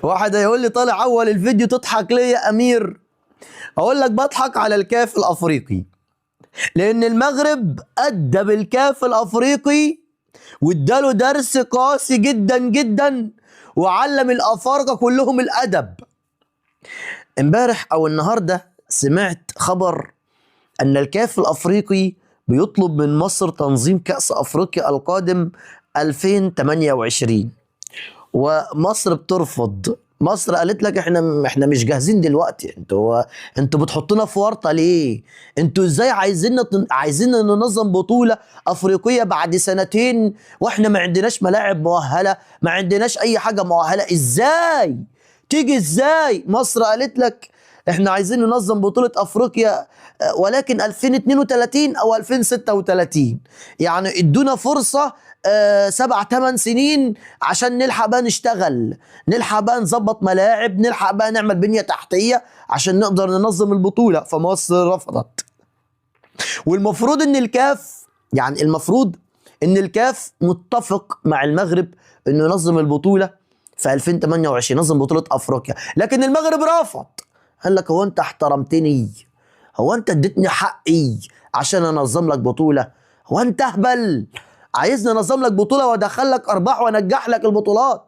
واحد هيقول لي طالع اول الفيديو تضحك ليه يا امير؟ اقول لك بضحك على الكاف الافريقي، لان المغرب ادى بالكاف الافريقي واداله درس قاسي جدا جدا، وعلم الافارقه كلهم الادب. امبارح او النهارده سمعت خبر ان الكاف الافريقي بيطلب من مصر تنظيم كأس افريقيا القادم 2028، ومصر بترفض. مصر قالت لك احنا مش جاهزين دلوقتي، انتوا بتحطونا في ورطه ليه؟ انتوا ازاي عايزين ننظم بطوله افريقيه بعد سنتين واحنا ما عندناش ملاعب مؤهله، ما عندناش اي حاجه مؤهله؟ ازاي تيجي؟ ازاي مصر قالت لك احنا عايزين ننظم بطوله افريقيا ولكن 2032 او 2036؟ يعني ادونا فرصه 7 8 سنين عشان نلحق بقى نشتغل، نلحق بقى نظبط ملاعب، نلحق بقى نعمل بنية تحتية عشان نقدر ننظم البطولة. فمصر رفضت. والمفروض ان الكاف، يعني المفروض ان الكاف متفق مع المغرب انه ينظم البطولة في 2028، ينظم بطولة افريقيا، لكن المغرب رفض. قال لك هو انت احترمتني؟ هو انت اديتني حقي عشان انظم لك بطولة؟ هو انت اهبل؟ عايزني انظم لك بطولة وادخل لك ارباح وانجح لك البطولات؟